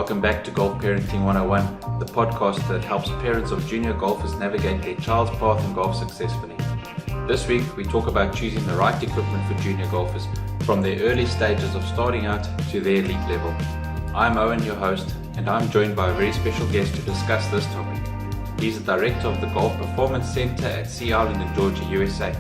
Welcome back to Golf Parenting 101, the podcast that helps parents of junior golfers navigate their child's path in golf successfully. This week, we talk about choosing the right equipment for junior golfers from their early stages of starting out to their elite level. I'm Owen, your host, and I'm joined by a very special guest to discuss this topic. He's the director of the Golf Performance Center at Sea Island in Georgia, USA.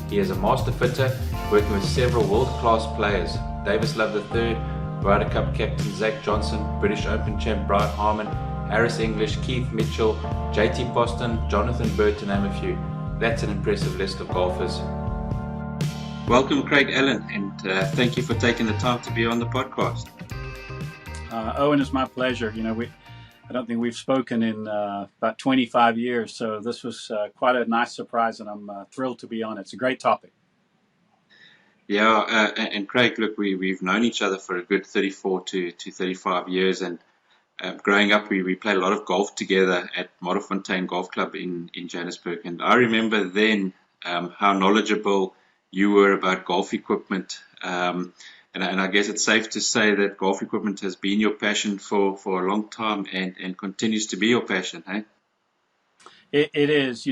He is a master fitter, working with several world-class players, Davis Love III, Ryder Cup captain Zach Johnson, British Open champ Brian Harman, Harris English, Keith Mitchell, JT Poston, Jonathan Burt, to name a few. That's an impressive list of golfers. Welcome, Craig Allen, and thank you for taking the time to be on the podcast. Owen, it's my pleasure. I don't think we've spoken in about 25 years, so this was quite a nice surprise, and I'm thrilled to be on it. It's a great topic. Yeah, and Craig, look, we've known each other for a good 34 to 35 years, and growing up, we played a lot of golf together at Modderfontein Golf Club in Johannesburg, and I remember then how knowledgeable you were about golf equipment, and I guess it's safe to say that golf equipment has been your passion for a long time and continues to be your passion, hey? It is.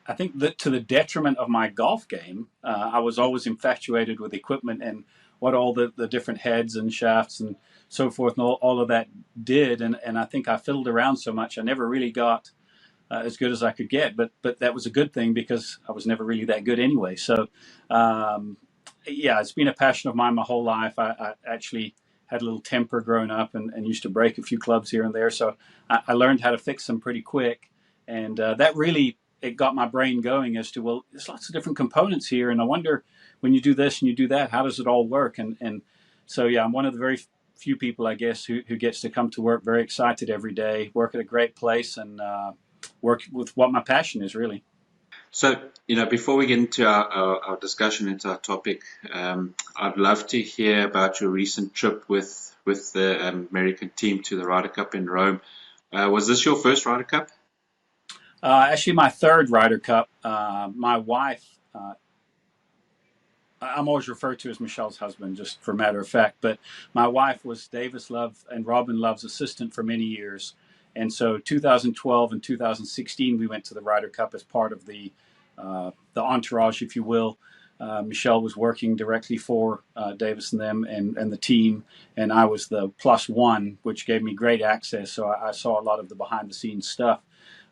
I think that to the detriment of my golf game, I was always infatuated with equipment and what all the different heads and shafts and so forth and all of that did. And I think I fiddled around so much, I never really got as good as I could get. But that was a good thing because I was never really that good anyway. So, it's been a passion of mine my whole life. I actually had a little temper growing up and used to break a few clubs here and there. So I learned how to fix them pretty quick. And that really... it got my brain going as to, well, there's lots of different components here, and I wonder when you do this and you do that, how does it all work? And so, I'm one of the very few people, I guess, who gets to come to work very excited every day, work at a great place, and work with what my passion is, really. So, before we get into our discussion, into our topic, I'd love to hear about your recent trip with the American team to the Ryder Cup in Rome. Was this your first Ryder Cup? Actually, my third Ryder Cup. My wife, I'm always referred to as Michelle's husband, just for matter of fact, but my wife was Davis Love and Robin Love's assistant for many years. And so 2012 and 2016, we went to the Ryder Cup as part of the entourage, if you will. Michelle was working directly for Davis and them and the team, and I was the plus one, which gave me great access. So I saw a lot of the behind the scenes stuff.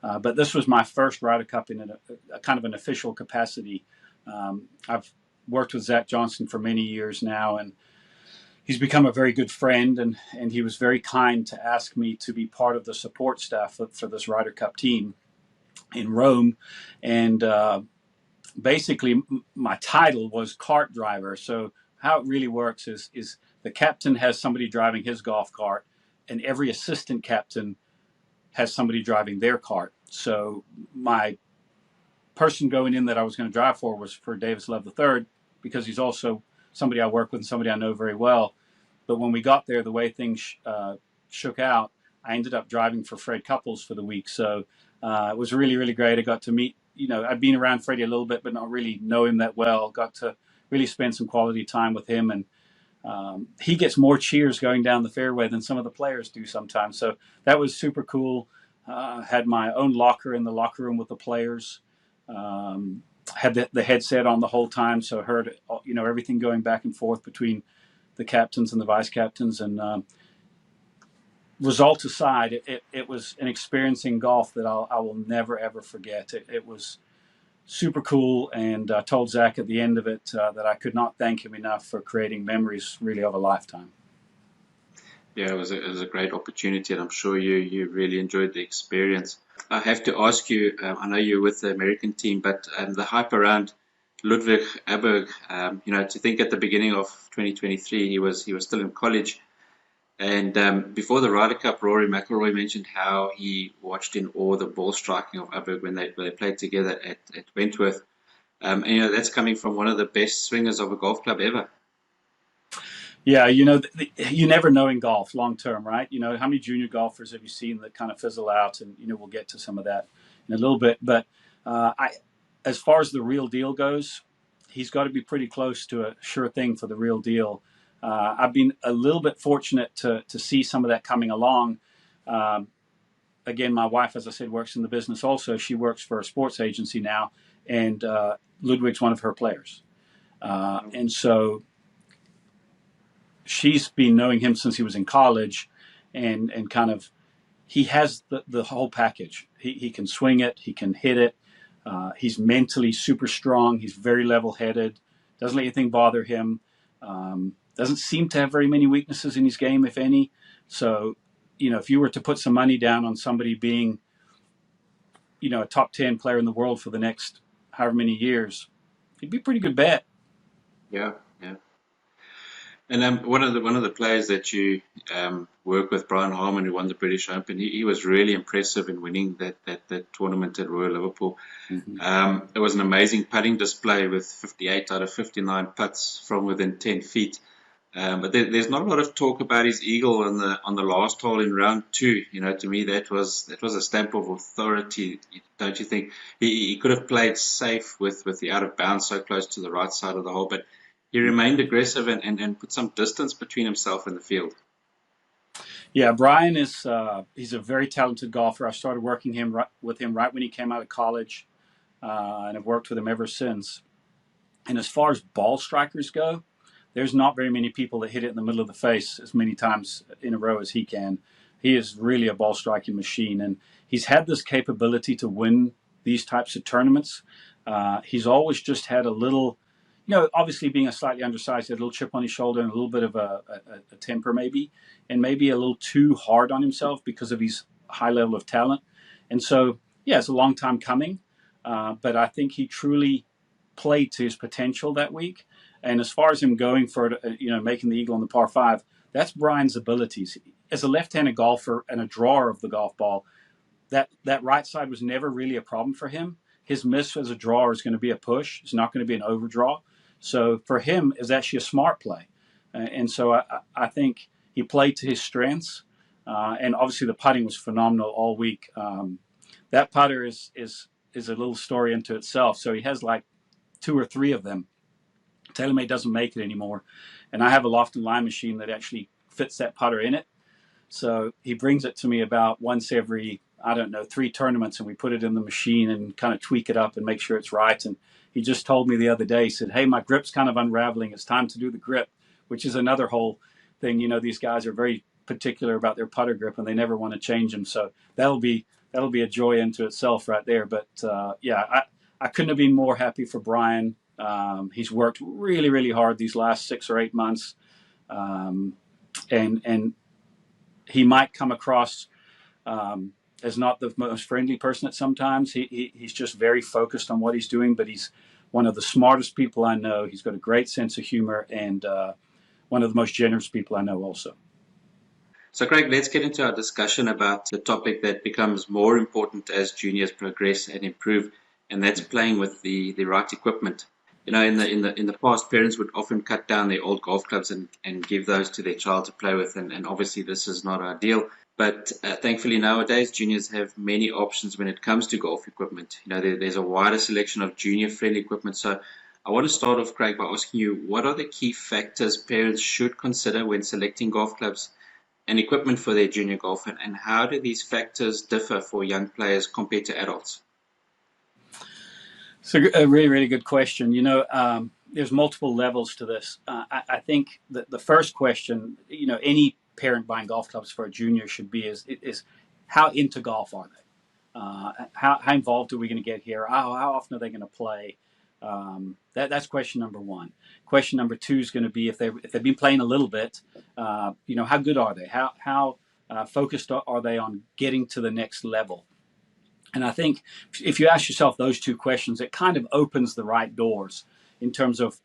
But this was my first Ryder Cup in a kind of an official capacity. I've worked with Zach Johnson for many years now, and he's become a very good friend, and he was very kind to ask me to be part of the support staff for this Ryder Cup team in Rome. And basically, my title was cart driver. So how it really works is the captain has somebody driving his golf cart, and every assistant captain has somebody driving their cart. So my person going in that I was going to drive for was for Davis Love III, because he's also somebody I work with and somebody I know very well. But when we got there, the way things shook out, I ended up driving for Fred Couples for the week. So it was really, really great. I got to meet, I'd been around Freddie a little bit, but not really know him that well. Got to really spend some quality time with him, and he gets more cheers going down the fairway than some of the players do sometimes. So that was super cool. Had my own locker in the locker room with the players. Had the headset on the whole time, so heard everything going back and forth between the captains and the vice captains. And result aside, it was an experience in golf that I will never ever forget. It was super cool, and I told Zach at the end of it that I could not thank him enough for creating memories really of a lifetime. Yeah, it was a great opportunity, and I'm sure you really enjoyed the experience. I have to ask you, I know you're with the American team, but the hype around Ludwig Aberg, to think at the beginning of 2023, he was still in college. And before the Ryder Cup, Rory McIlroy mentioned how he watched in awe the ball striking of Aberg when they played together at Wentworth. And that's coming from one of the best swingers of a golf club ever. Yeah, you never know in golf long term, right? How many junior golfers have you seen that kind of fizzle out? And we'll get to some of that in a little bit. But as far as the real deal goes, he's got to be pretty close to a sure thing for the real deal. I've been a little bit fortunate to see some of that coming along. Um, Again, my wife, as I said, works in the business also. She works for a sports agency now, and Ludwig's one of her players. And so she's been knowing him since he was in college, and kind of he has the whole package. He can swing it, he can hit it. He's mentally super strong. He's very level headed. Doesn't let anything bother him. Doesn't seem to have very many weaknesses in his game, if any. So, if you were to put some money down on somebody being, a top 10 player in the world for the next however many years, it'd be a pretty good bet. Yeah, yeah. And one of the players that you work with, Brian Harman, who won the British Open, he was really impressive in winning that tournament at Royal Liverpool. Mm-hmm. It was an amazing putting display with 58 out of 59 putts from within 10 feet. But there's not a lot of talk about his eagle on the last hole in round two. To me that was a stamp of authority, don't you think? He could have played safe with the out of bounds so close to the right side of the hole, but he remained aggressive and put some distance between himself and the field. Yeah, Brian is he's a very talented golfer. I started working with him right when he came out of college, and I've worked with him ever since. And as far as ball strikers go, there's not very many people that hit it in the middle of the face as many times in a row as he can. He is really a ball striking machine, and he's had this capability to win these types of tournaments. He's always just had a little, obviously being a slightly undersized, he had a little chip on his shoulder and a little bit of a temper maybe, and maybe a little too hard on himself because of his high level of talent. And so, yeah, it's a long time coming, but I think he truly played to his potential that week. And as far as him going for, making the eagle on the par five, that's Brian's abilities. As a left-handed golfer and a drawer of the golf ball, that right side was never really a problem for him. His miss as a drawer is going to be a push. It's not going to be an overdraw. So for him, it's actually a smart play. And so I think he played to his strengths. And obviously the putting was phenomenal all week. That putter is a little story into itself. So he has like 2 or 3 of them. TaylorMade doesn't make it anymore. And I have a Loft and Line machine that actually fits that putter in it. So he brings it to me about once every, 3 tournaments, and we put it in the machine and kind of tweak it up and make sure it's right. And he just told me the other day, he said, hey, my grip's kind of unraveling. It's time to do the grip, which is another whole thing. These guys are very particular about their putter grip and they never want to change them. So that'll be a joy into itself right there. But I couldn't have been more happy for Brian. He's worked really, really hard these last 6 or 8 months. And he might come across as not the most friendly person at sometimes. He's just very focused on what he's doing, but he's one of the smartest people I know. He's got a great sense of humor and one of the most generous people I know also. So Craig, let's get into our discussion about the topic that becomes more important as juniors progress and improve, and that's playing with the right equipment. In the past, parents would often cut down their old golf clubs and give those to their child to play with, and obviously this is not ideal. But thankfully nowadays, juniors have many options when it comes to golf equipment. There's a wider selection of junior-friendly equipment. So I want to start off, Craig, by asking you, what are the key factors parents should consider when selecting golf clubs and equipment for their junior golf, and how do these factors differ for young players compared to adults? So a really, really good question. There's multiple levels to this. I think that the first question, any parent buying golf clubs for a junior should be is how into golf are they? How involved are we going to get here? How often are they going to play? That's question number one. Question number two is going to be if they've been playing a little bit, how good are they? How focused are they on getting to the next level? And I think if you ask yourself those 2 questions, it kind of opens the right doors in terms of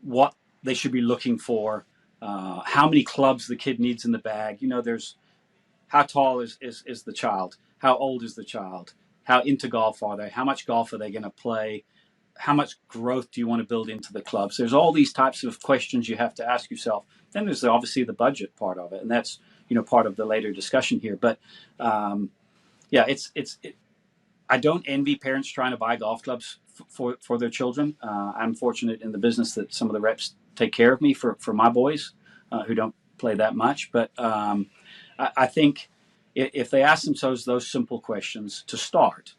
what they should be looking for, how many clubs the kid needs in the bag. There's how tall is the child? How old is the child? How into golf are they? How much golf are they going to play? How much growth do you want to build into the clubs? There's all these types of questions you have to ask yourself. Then there's obviously the budget part of it, and that's part of the later discussion here. But I don't envy parents trying to buy golf clubs for their children. I'm fortunate in the business that some of the reps take care of me for my boys. who don't play that much. But I think if they ask themselves those simple questions to start,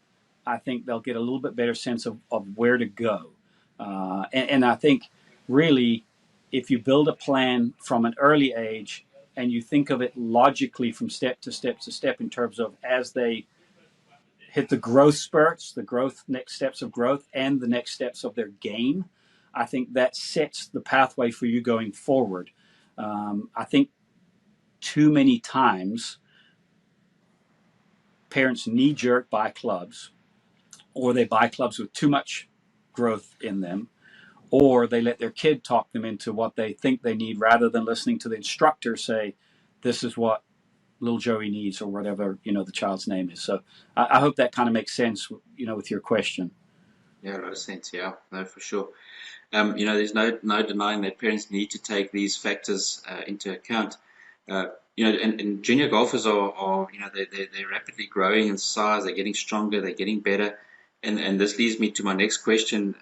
I think they'll get a little bit better sense of where to go. And I think really, if you build a plan from an early age and you think of it logically from step to step to step in terms of as they hit the growth spurts, the growth next steps of growth, and the next steps of their game, I think that sets the pathway for you going forward. I think too many times parents knee jerk buy clubs, or they buy clubs with too much growth in them, or they let their kid talk them into what they think they need rather than listening to the instructor say, this is what little Joey needs, or whatever, the child's name is. So I hope that kind of makes sense, with your question. Yeah, a lot of sense. Yeah, no, for sure. There's no denying that parents need to take these factors into account. And junior golfers are they're rapidly growing in size. They're getting stronger. They're getting better. And this leads me to my next question.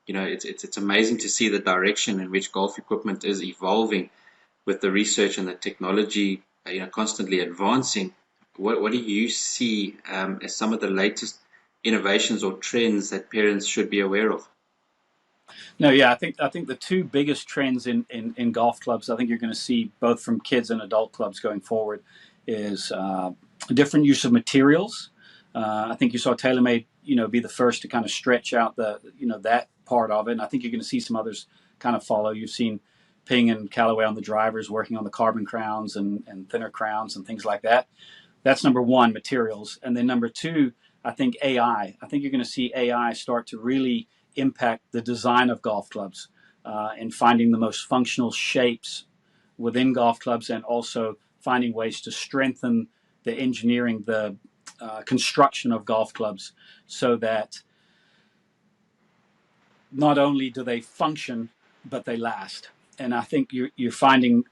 It's amazing to see the direction in which golf equipment is evolving with the research and the technology, constantly advancing. What do you see as some of the latest innovations or trends that parents should be aware of? No, yeah, I think the two biggest trends in golf clubs, I think you're going to see both from kids and adult clubs going forward, is different use of materials. I think you saw TaylorMade, be the first to kind of stretch out that part of it, and I think you're going to see some others kind of follow. You've seen Ping and Callaway on the drivers working on the carbon crowns and thinner crowns and things like that. That's number one, materials, and then number two, I think AI. I think you're going to see AI start to really impact the design of golf clubs and finding the most functional shapes within golf clubs, and also finding ways to strengthen the engineering, the construction of golf clubs, so that not only do they function, but they last. And I think you're finding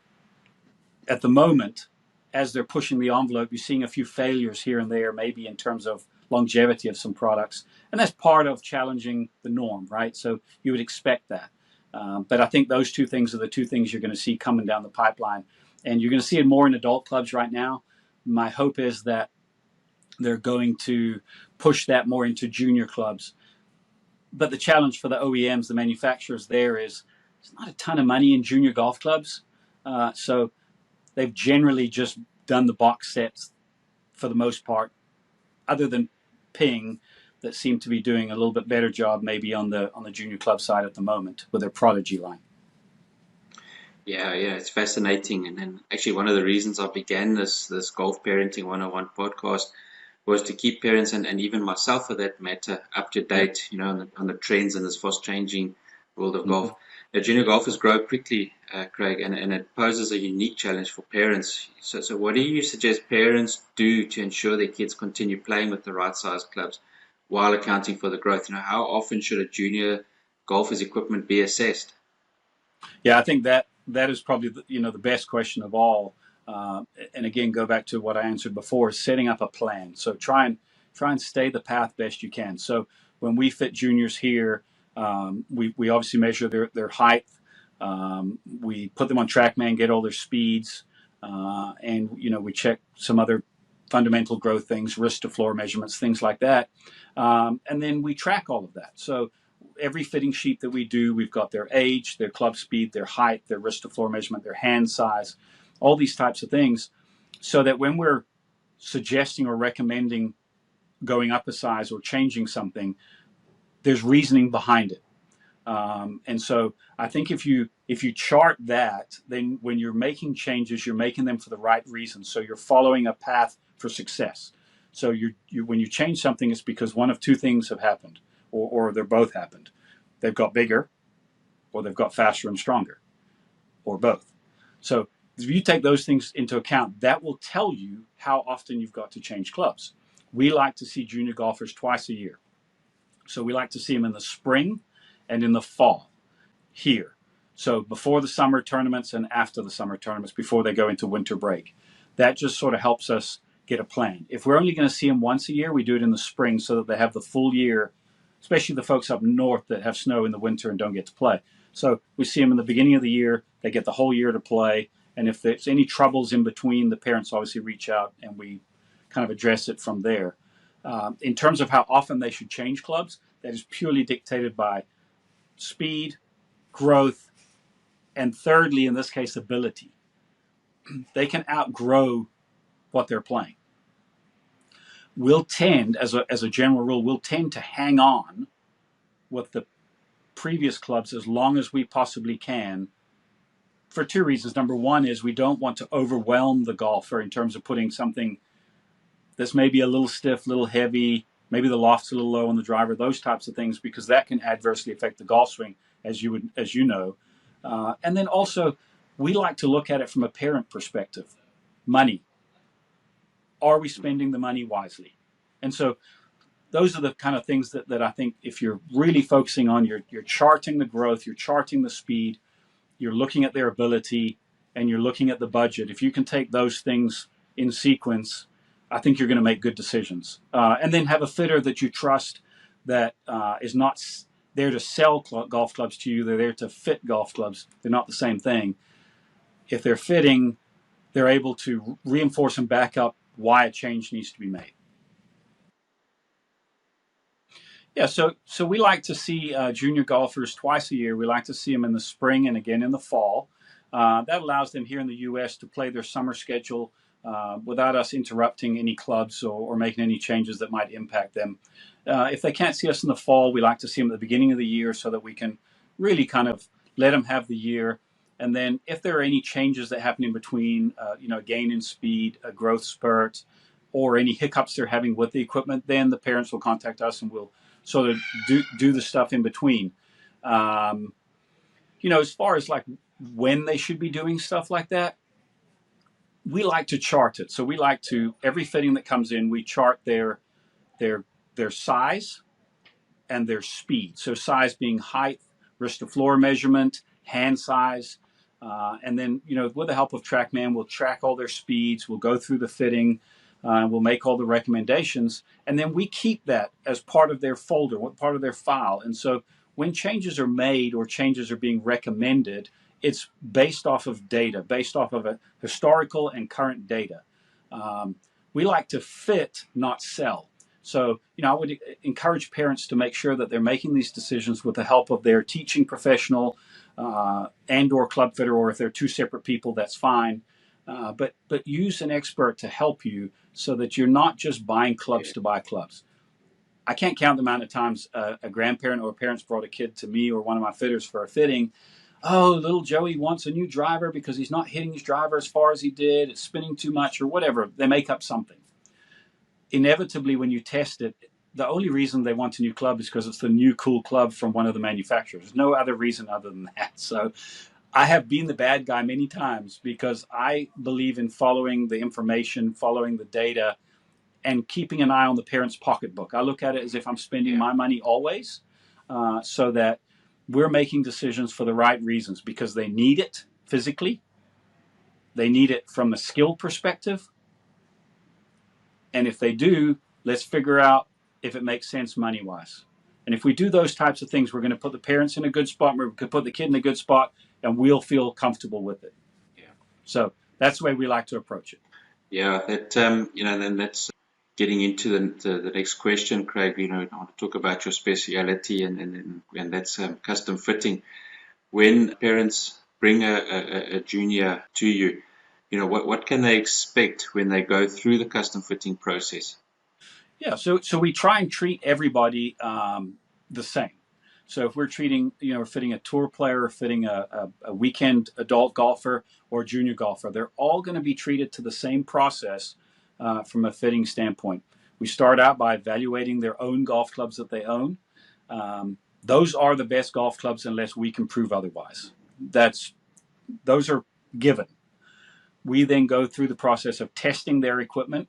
at the moment, as they're pushing the envelope, you're seeing a few failures here and there, maybe in terms of longevity of some products. And that's part of challenging the norm, right? So you would expect that. But I think those two things are the two things you're going to see coming down the pipeline. And you're going to see it more in adult clubs right now. My hope is that they're going to push that more into junior clubs. But the challenge for the OEMs, the manufacturers there, is there's not a ton of money in junior golf clubs. So they've generally just done the box sets for the most part, other than Ping, that seem to be doing a little bit better job maybe on the junior club side at the moment with their Prodigy line. Yeah, it's fascinating. And actually, one of the reasons I began this Golf Parenting 101 podcast was to keep parents and even myself, for that matter, up to date, on the trends in this fast changing world of golf. Junior golfers grow quickly, Craig, and it poses a unique challenge for parents. So what do you suggest parents do to ensure their kids continue playing with the right size clubs while accounting for the growth? How often should a junior golfer's equipment be assessed? Yeah, I think that is probably the best question of all. And again, go back to what I answered before: setting up a plan. So try and stay the path best you can. So when we fit juniors here, we obviously measure their height. We put them on TrackMan, get all their speeds, and we check some other fundamental growth things, wrist to floor measurements, things like that, and then we track all of that. So every fitting sheet that we do, we've got their age, their club speed, their height, their wrist to floor measurement, their hand size, all these types of things, so that when we're suggesting or recommending going up a size or changing something, there's reasoning behind it. And so I think if you chart that, then when you're making changes, you're making them for the right reasons. So you're following a path for success. So when you change something, it's because one of two things have happened, or they're both happened. They've got bigger, or they've got faster and stronger, or both. So if you take those things into account, that will tell you how often you've got to change clubs. We like to see junior golfers twice a year. So we like to see them in the spring and in the fall here. So before the summer tournaments and after the summer tournaments, before they go into winter break. That just sort of helps us get a plan. If we're only going to see them once a year, we do it in the spring so that they have the full year especially the folks up north that have snow in the winter and don't get to play. So we see them in the beginning of the year. They get the whole year to play. And if there's any troubles in between, the parents obviously reach out and we kind of address it from there. In terms of how often they should change clubs, that is purely dictated by speed, growth, and thirdly, in this case, ability. They can outgrow what they're playing. We'll tend, as a general rule, we'll tend to hang on with the previous clubs as long as we possibly can for two reasons. Number one is we don't want to overwhelm the golfer in terms of putting something that's maybe a little stiff, a little heavy, maybe the loft's a little low on the driver, those types of things, because that can adversely affect the golf swing, as you know. And then also, we like to look at it from a parent perspective. Money. Are we spending the money wisely? And so those are the kind of things that I think if you're really focusing on, you're charting the growth, you're charting the speed, you're looking at their ability, and you're looking at the budget. If you can take those things in sequence, I think you're going to make good decisions. And then have a fitter that you trust that is not there to sell golf clubs to you. They're there to fit golf clubs. They're not the same thing. If they're fitting, they're able to reinforce and back up why a change needs to be made. Yeah, so we like to see junior golfers twice a year. We like to see them in the spring and again in the fall. That allows them here in the U.S. to play their summer schedule without us interrupting any clubs or making any changes that might impact them. If they can't see us in the fall, we like to see them at the beginning of the year so that we can really kind of let them have the year. And then if there are any changes that happen in between, a gain in speed, a growth spurt, or any hiccups they're having with the equipment, then the parents will contact us and we'll sort of do the stuff in between. As far as like when they should be doing stuff like that, we like to chart it. So we like to, every fitting that comes in, we chart their size and their speed. So size being height, wrist to floor measurement, hand size. And then, with the help of TrackMan, we'll track all their speeds. We'll go through the fitting. We'll make all the recommendations. And then we keep that as part of their folder, part of their file. And so when changes are made or changes are being recommended, it's based off of data, based off of a historical and current data. We like to fit, not sell. So, I would encourage parents to make sure that they're making these decisions with the help of their teaching professional and or club fitter, or if they're two separate people, that's fine. But use an expert to help you so that you're not just buying clubs to buy clubs. I can't count the amount of times a grandparent or parents brought a kid to me or one of my fitters for a fitting. Oh, little Joey wants a new driver because he's not hitting his driver as far as he did. It's spinning too much or whatever. They make up something. Inevitably, when you test it, the only reason they want a new club is because it's the new cool club from one of the manufacturers. There's no other reason other than that. So I have been the bad guy many times because I believe in following the information, following the data, and keeping an eye on the parent's pocketbook. I look at it as if I'm spending my money always, so that we're making decisions for the right reasons because they need it physically. They need it from a skill perspective. And if they do, let's figure out if it makes sense money-wise. And if we do those types of things, we're going to put the parents in a good spot, we're going to put the kid in a good spot, and we'll feel comfortable with it. Yeah. So that's the way we like to approach it. Yeah, that then that's getting into the next question, Craig. I want to talk about your speciality, and that's custom fitting. When parents bring a junior to you, what can they expect when they go through the custom fitting process? Yeah, so we try and treat everybody the same. So if we're treating, we're fitting a tour player, fitting a weekend adult golfer or junior golfer, they're all going to be treated to the same process from a fitting standpoint. We start out by evaluating their own golf clubs that they own. Those are the best golf clubs unless we can prove otherwise. Those are given. We then go through the process of testing their equipment,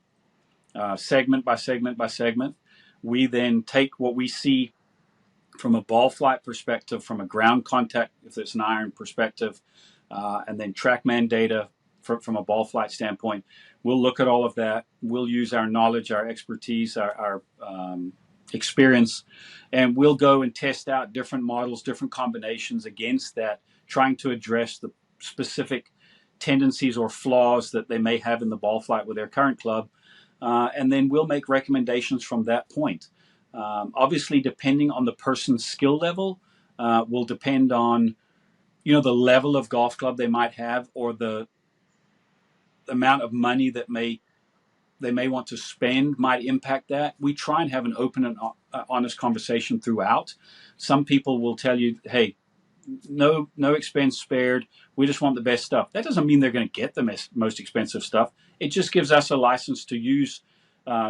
segment by segment by segment. We then take what we see from a ball flight perspective, from a ground contact, if it's an iron perspective, and then TrackMan data from a ball flight standpoint. We'll look at all of that. We'll use our knowledge, our expertise, our experience, and we'll go and test out different models, different combinations against that, trying to address the specific tendencies or flaws that they may have in the ball flight with their current club. And then we'll make recommendations from that point. Obviously, depending on the person's skill level, will depend on the level of golf club they might have, or the amount of money that they may want to spend might impact that. We try and have an open and honest conversation throughout. Some people will tell you, hey, no expense spared. We just want the best stuff. That doesn't mean they're going to get the most expensive stuff. It just gives us a license to use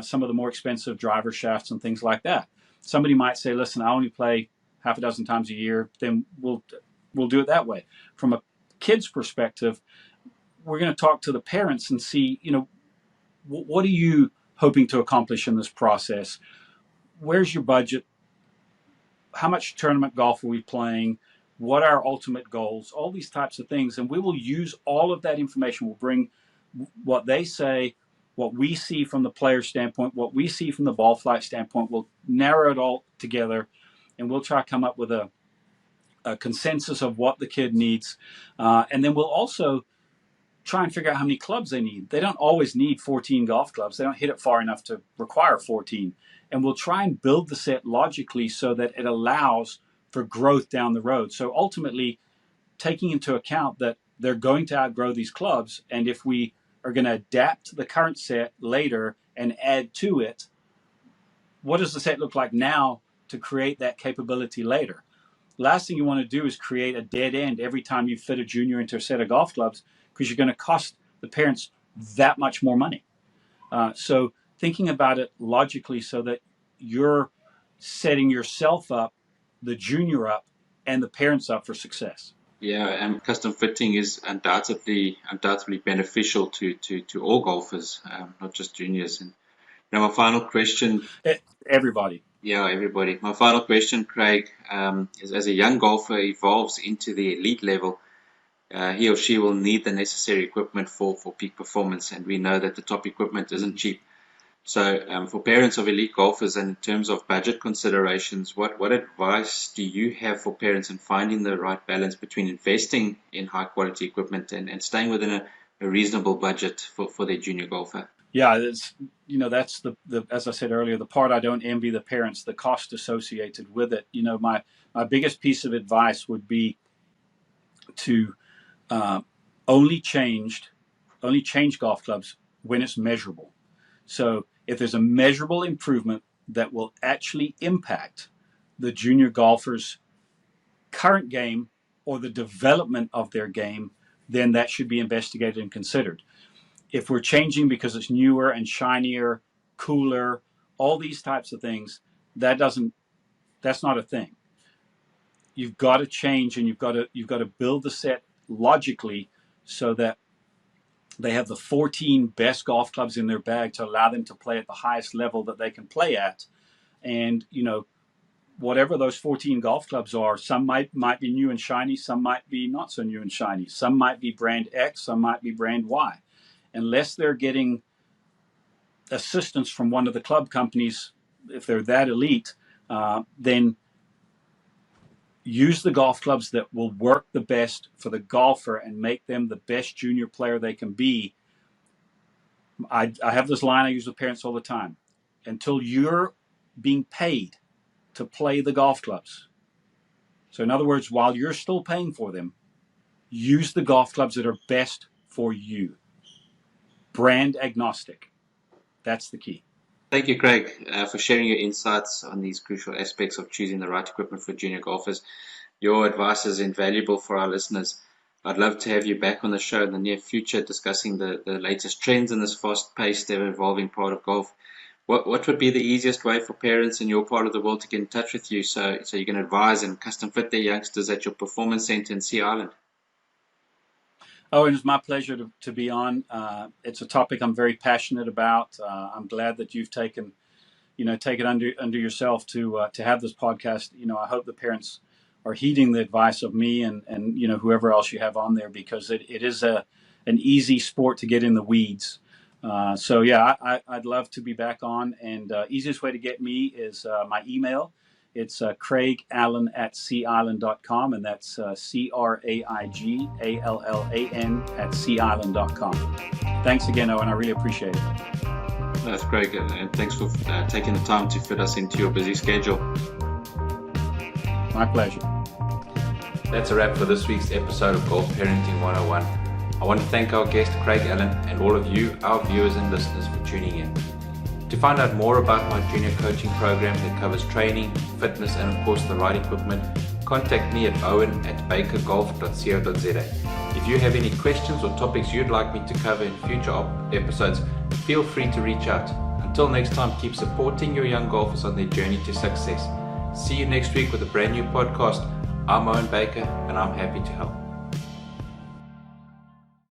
some of the more expensive driver shafts and things like that. Somebody might say, listen, I only play half a dozen times a year. Then we'll do it that way. From a kid's perspective, we're going to talk to the parents and see, what are you hoping to accomplish in this process? Where's your budget? How much tournament golf are we playing? What are our ultimate goals? All these types of things. And we will use all of that information. We'll bring what they say, what we see from the player standpoint, what we see from the ball flight standpoint. We'll narrow it all together, and we'll try to come up with a consensus of what the kid needs. And then we'll also try and figure out how many clubs they need. They don't always need 14 golf clubs. They don't hit it far enough to require 14. And we'll try and build the set logically so that it allows for growth down the road. So ultimately, taking into account that they're going to outgrow these clubs, and if we are going to adapt the current set later and add to it, what does the set look like now to create that capability later? Last thing you want to do is create a dead end every time you fit a junior into a set of golf clubs, because you're going to cost the parents that much more money. So thinking about it logically so that you're setting yourself up, the junior up, and the parents up for success. Yeah, and custom fitting is undoubtedly beneficial to all golfers, not just juniors. And now my final question. Everybody. Yeah, everybody. My final question, Craig, is as a young golfer evolves into the elite level, he or she will need the necessary equipment for peak performance, and we know that the top equipment isn't cheap. So for parents of elite golfers, and in terms of budget considerations, what advice do you have for parents in finding the right balance between investing in high quality equipment and staying within a reasonable budget for their junior golfer? Yeah, it's, that's the as I said earlier, the part I don't envy the parents, the cost associated with it. My biggest piece of advice would be to only change golf clubs when it's measurable. So if there's a measurable improvement that will actually impact the junior golfer's current game or the development of their game, then that should be investigated and considered. If we're changing because it's newer and shinier, cooler, all these types of things, that's not a thing. You've got to change, and you've got to build the set logically so that they have the 14 best golf clubs in their bag to allow them to play at the highest level that they can play at. And, whatever those 14 golf clubs are, some might be new and shiny, some might be not so new and shiny, some might be brand X, some might be brand Y. Unless they're getting assistance from one of the club companies, if they're that elite, then use the golf clubs that will work the best for the golfer and make them the best junior player they can be. I have this line I use with parents all the time. Until you're being paid to play the golf clubs. So in other words, while you're still paying for them, use the golf clubs that are best for you. Brand agnostic. That's the key. Thank you, Craig, for sharing your insights on these crucial aspects of choosing the right equipment for junior golfers. Your advice is invaluable for our listeners. I'd love to have you back on the show in the near future discussing the latest trends in this fast-paced, ever-evolving part of golf. What would be the easiest way for parents in your part of the world to get in touch with you so you can advise and custom fit their youngsters at your performance center in Sea Island? Oh, it was my pleasure to be on. It's a topic I'm very passionate about. I'm glad that you've taken it under yourself to have this podcast. I hope the parents are heeding the advice of me and whoever else you have on there, because it is an easy sport to get in the weeds. So yeah, I'd love to be back on. And easiest way to get me is my email. It's CraigAllen@SeaIsland.com, and that's CraigAllan @SeaIsland.com. Thanks again, Owen. I really appreciate it. That's great, and thanks for taking the time to fit us into your busy schedule. My pleasure. That's a wrap for this week's episode of Golf Parenting 101. I want to thank our guest Craig Allen and all of you, our viewers and listeners, for tuning in. To find out more about my junior coaching program that covers training, fitness and of course the right equipment, contact me at owen@bakergolf.co.za. If you have any questions or topics you'd like me to cover in future episodes, feel free to reach out. Until next time, keep supporting your young golfers on their journey to success. See you next week with a brand new podcast. I'm Owen Baker and I'm happy to help.